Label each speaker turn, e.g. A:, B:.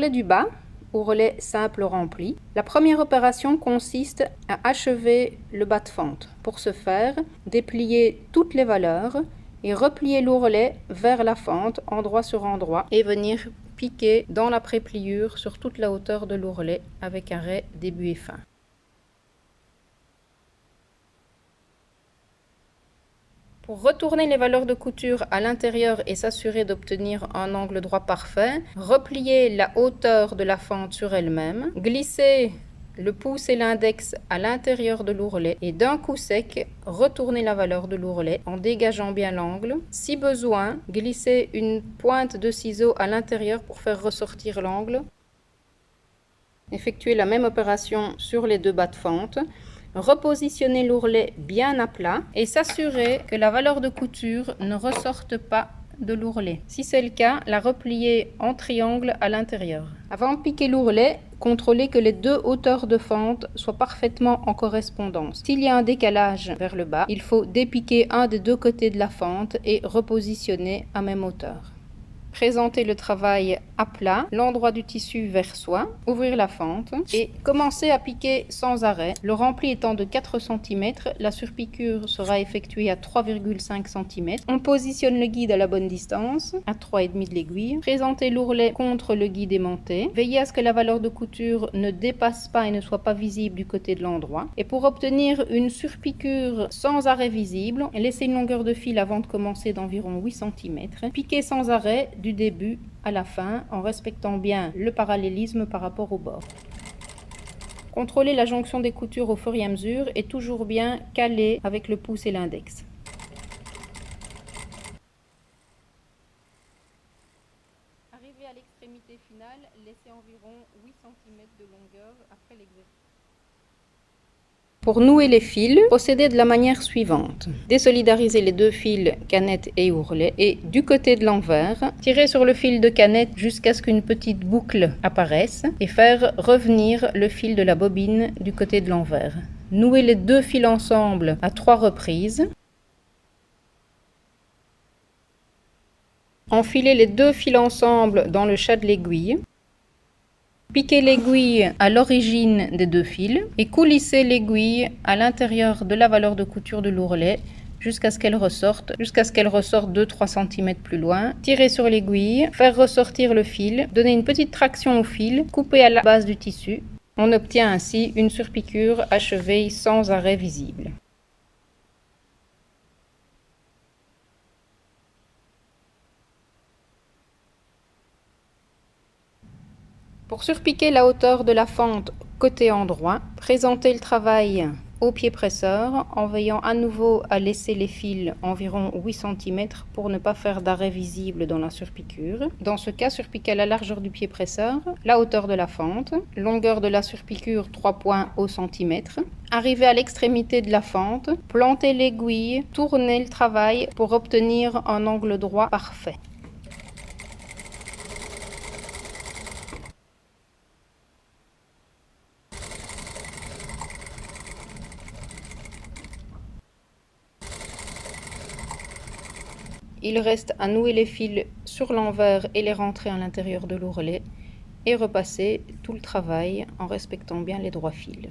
A: l'ourlet du bas, ourlet simple rempli, la première opération consiste à achever le bas de fente. Pour ce faire, déplier toutes les valeurs et replier l'ourlet vers la fente endroit sur endroit et venir piquer dans la prépliure sur toute la hauteur de l'ourlet avec arrêt début et fin. Pour retourner les valeurs de couture à l'intérieur et s'assurer d'obtenir un angle droit parfait, repliez la hauteur de la fente sur elle-même, glissez le pouce et l'index à l'intérieur de l'ourlet et d'un coup sec, retournez la valeur de l'ourlet en dégageant bien l'angle. Si besoin, glissez une pointe de ciseau à l'intérieur pour faire ressortir l'angle. Effectuez la même opération sur les deux bas de fente. Repositionnez l'ourlet bien à plat et s'assurer que la valeur de couture ne ressorte pas de l'ourlet. Si c'est le cas, la repliez en triangle à l'intérieur. Avant de piquer l'ourlet, contrôlez que les deux hauteurs de fente soient parfaitement en correspondance. S'il y a un décalage vers le bas, il faut dépiquer un des deux côtés de la fente et repositionner à même hauteur. Présenter le travail à plat, l'endroit du tissu vers soi, ouvrir la fente et commencer à piquer sans arrêt. Le rempli étant de 4 cm, la surpiqûre sera effectuée à 3,5 cm. On positionne le guide à la bonne distance, à 3,5 de l'aiguille. Présentez l'ourlet contre le guide aimanté. Veillez à ce que la valeur de couture ne dépasse pas et ne soit pas visible du côté de l'endroit. Et pour obtenir une surpiqûre sans arrêt visible, laissez une longueur de fil avant de commencer d'environ 8 cm. Piquez sans arrêt du début à la fin en respectant bien le parallélisme par rapport au bord. Contrôlez la jonction des coutures au fur et à mesure et toujours bien caler avec le pouce et l'index. Arrivé à l'extrémité finale, laissez environ 8 cm de longueur après l'exercice. Pour nouer les fils, procédez de la manière suivante. Désolidarisez les deux fils canette et ourlet et du côté de l'envers, tirez sur le fil de canette jusqu'à ce qu'une petite boucle apparaisse et faire revenir le fil de la bobine du côté de l'envers. Nouez les deux fils ensemble à 3 reprises. Enfilez les deux fils ensemble dans le chat de l'aiguille. Piquez l'aiguille à l'origine des deux fils et coulissez l'aiguille à l'intérieur de la valeur de couture de l'ourlet jusqu'à ce qu'elle ressorte 2-3 cm plus loin. Tirez sur l'aiguille, faire ressortir le fil, donner une petite traction au fil, couper à la base du tissu. On obtient ainsi une surpiqûre achevée sans arrêt visible. Pour surpiquer la hauteur de la fente côté endroit, présentez le travail au pied presseur en veillant à nouveau à laisser les fils environ 8 cm pour ne pas faire d'arrêt visible dans la surpiqûre. Dans ce cas, surpiquez à la largeur du pied presseur, la hauteur de la fente, longueur de la surpiqûre 3 points au centimètre. Arrivez à l'extrémité de la fente, plantez l'aiguille, tournez le travail pour obtenir un angle droit parfait. Il reste à nouer les fils sur l'envers et les rentrer à l'intérieur de l'ourlet et repasser tout le travail en respectant bien les droits fils.